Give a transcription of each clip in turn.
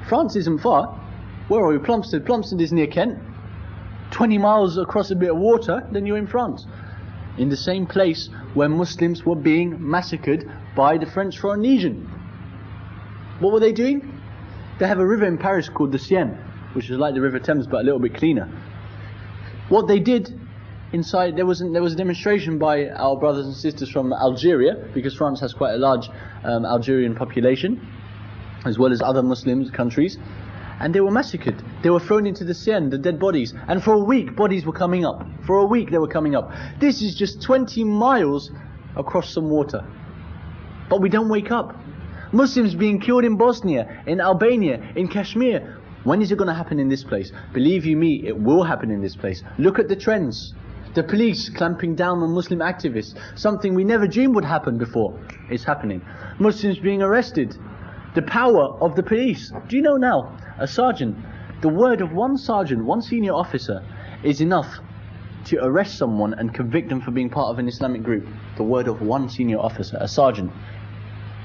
France isn't far. Where are we? Plumstead. Plumstead is near Kent. 20 miles across a bit of water, then you're in France. In the same place where Muslims were being massacred by the French Foreign Legion. What were they doing? They have a river in Paris called the Seine, which is like the River Thames but a little bit cleaner. What they did inside, there was a demonstration by our brothers and sisters from Algeria, because France has quite a large Algerian population, as well as other Muslim countries, and they were massacred. They were thrown into the Seine, the dead bodies, and for a week bodies were coming up. For a week they were coming up. This is just 20 miles across some water. But we don't wake up. Muslims being killed in Bosnia, in Albania, in Kashmir. When is it going to happen in this place? Believe you me, it will happen in this place. Look at the trends. The police clamping down on Muslim activists. Something we never dreamed would happen before. It's happening. Muslims being arrested. The power of the police. Do you know now, a sergeant, the word of one sergeant, one senior officer, is enough to arrest someone and convict them for being part of an Islamic group. The word of one senior officer, a sergeant.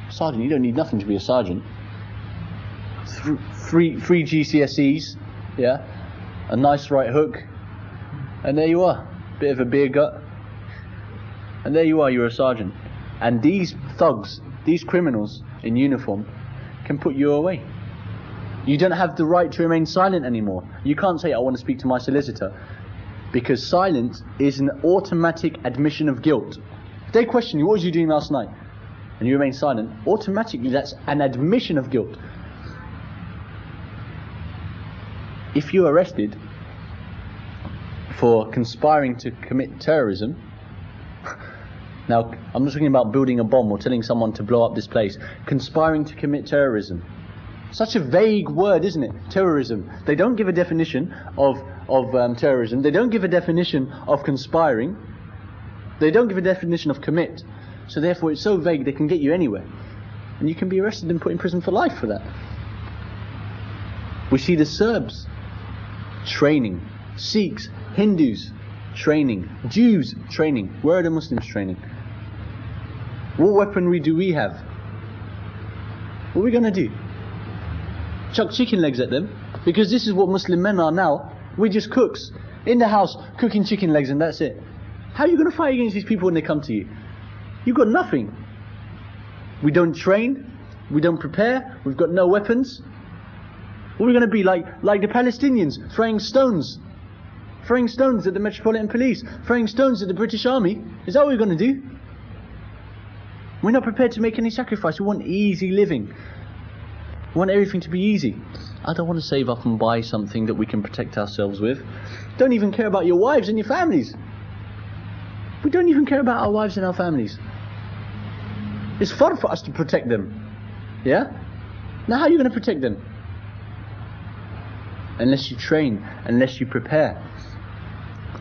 Sergeant, you don't need nothing to be a sergeant. Three GCSEs, yeah, a nice right hook, and there you are. Bit of a beer gut, and there you are, you're a sergeant. And these thugs, these criminals in uniform, can put you away. You don't have the right to remain silent anymore. You can't say, I want to speak to my solicitor, because silence is an automatic admission of guilt. If they question you, what was you doing last night? And you remain silent, automatically that's an admission of guilt. If you're arrested for conspiring to commit terrorism, now I'm not talking about building a bomb or telling someone to blow up this place, conspiring to commit terrorism. Such a vague word, isn't it? Terrorism. They don't give a definition of terrorism. They don't give a definition of conspiring. They don't give a definition of commit. So therefore it's so vague they can get you anywhere. And you can be arrested and put in prison for life for that. We see the Serbs training, Sikhs, Hindus training, Jews training. Where are the Muslims training? What weaponry do we have? What are we going to do? Chuck chicken legs at them? Because this is what Muslim men are now. We're just cooks in the house cooking chicken legs and that's it. How are you going to fight against these people when they come to you? You've got nothing. We don't train, we don't prepare, we've got no weapons. What are we going to be like the Palestinians, throwing stones at the Metropolitan Police, throwing stones at the British Army? Is that what we're going to do? We're not prepared to make any sacrifice. We want easy living. We want everything to be easy. I don't want to save up and buy something that we can protect ourselves with. Don't even care about your wives and your families. We don't even care about our wives and our families. It's fun for us to protect them. Yeah? Now how are you going to protect them? Unless you train, unless you prepare.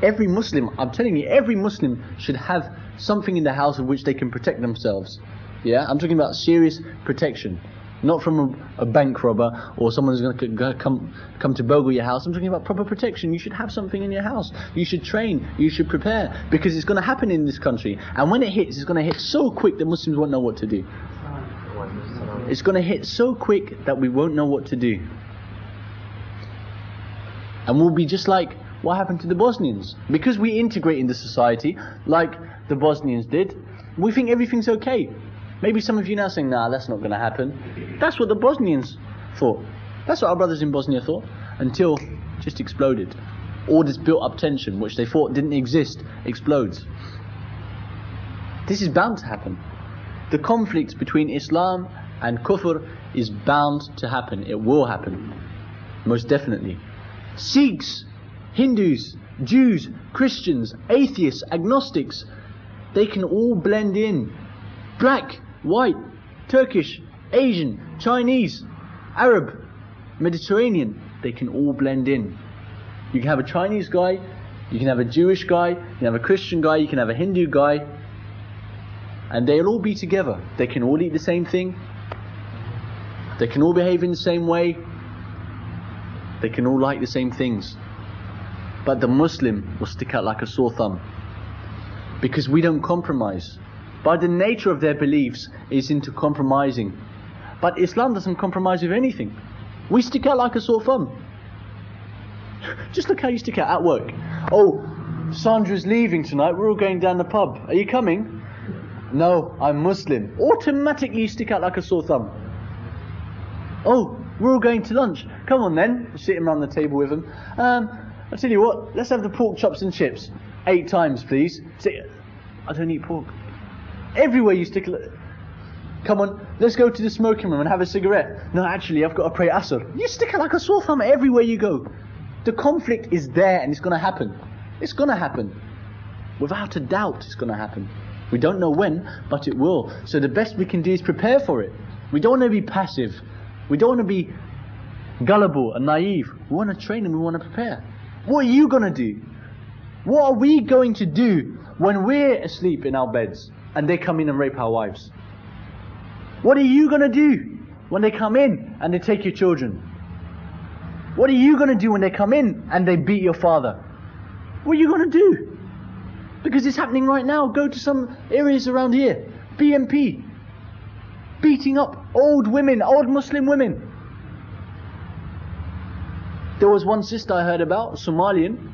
Every Muslim, I'm telling you, every Muslim should have something in the house of which they can protect themselves. Yeah? I'm talking about serious protection. Not from a bank robber or someone who's going to come to bogle your house. I'm talking about proper protection. You should have something in your house. You should train. You should prepare. Because it's going to happen in this country. And when it hits, it's going to hit so quick that Muslims won't know what to do. It's going to hit so quick that we won't know what to do. And we'll be just like what happened to the Bosnians. Because we integrate into society like the Bosnians did, we think everything's okay. Maybe some of you now saying, nah, that's not going to happen. That's what the Bosnians thought. That's what our brothers in Bosnia thought. Until it just exploded. All this built up tension, which they thought didn't exist, explodes. This is bound to happen. The conflict between Islam and Kufr is bound to happen. It will happen. Most definitely. Sikhs, Hindus, Jews, Christians, atheists, agnostics, they can all blend in. Black, white, Turkish, Asian, Chinese, Arab, Mediterranean, they can all blend in. You can have a Chinese guy, you can have a Jewish guy, you can have a Christian guy, you can have a Hindu guy, and they'll all be together. They can all eat the same thing, they can all behave in the same way, they can all like the same things. But the Muslim will stick out like a sore thumb. Because we don't compromise. By the nature of their beliefs is into compromising. But Islam doesn't compromise with anything. We stick out like a sore thumb. Just look how you stick out at work. Oh, Sandra's leaving tonight, we're all going down the pub. Are you coming? No, I'm Muslim. Automatically you stick out like a sore thumb. Oh, we're all going to lunch. Come on then. Sitting around the table with them. I'll tell you what, let's have the pork chops and chips. 8 times, please. I don't eat pork. Everywhere you stick. Come on, let's go to the smoking room and have a cigarette. No, actually, I've got to pray Asr. You stick it like a sore thumb everywhere you go. The conflict is there and it's going to happen. It's going to happen. Without a doubt, it's going to happen. We don't know when, but it will. So the best we can do is prepare for it. We don't want to be passive. We don't want to be gullible and naive. We want to train and we want to prepare. What are you going to do? What are we going to do when we're asleep in our beds and they come in and rape our wives? What are you going to do when they come in and they take your children? What are you going to do when they come in and they beat your father? What are you going to do? Because it's happening right now. Go to some areas around here. BMP. Beating up old women, old Muslim women. There was one sister I heard about, a Somalian.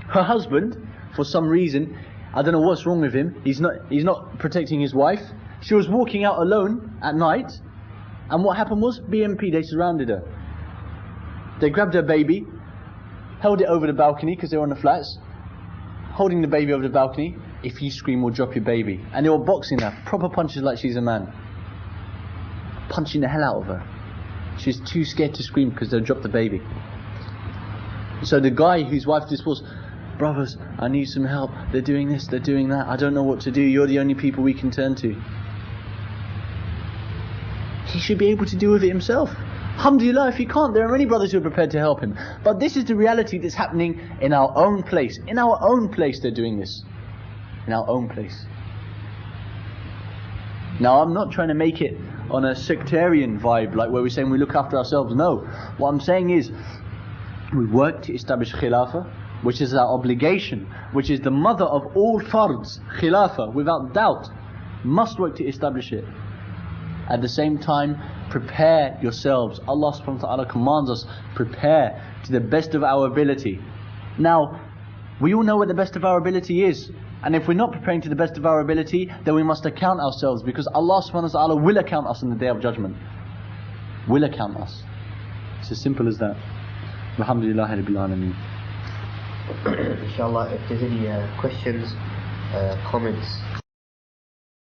Her husband, for some reason, I don't know what's wrong with him, he's not protecting his wife. She was walking out alone at night, and what happened was, BMP, they surrounded her. They grabbed her baby, held it over the balcony, because they were on the flats, holding the baby over the balcony. If you scream, we'll drop your baby. And they were boxing her, proper punches like she's a man. Punching the hell out of her. She's too scared to scream because they'll drop the baby. So the guy whose wife this was, brothers, I need some help. They're doing this, they're doing that. I don't know what to do. You're the only people we can turn to. He should be able to deal with it himself. Alhamdulillah, if he can't, there are many brothers who are prepared to help him. But this is the reality that's happening in our own place. In our own place they're doing this. In our own place. Now I'm not trying to make it on a sectarian vibe, like where we're saying we look after ourselves. No. What I'm saying is, we work to establish Khilafah, which is our obligation, which is the mother of all fards. Khilafah, without doubt, must work to establish it. At the same time, prepare yourselves. Allah subhanahu wa ta'ala commands us, prepare to the best of our ability. Now, we all know what the best of our ability is. And if we're not preparing to the best of our ability, then we must account ourselves, because Allah subhanahu wa ta'ala will account us on the Day of Judgment. Will account us. It's as simple as that. Alhamdulillah Rabbil Alameen. Inshallah, if there's any questions, comments,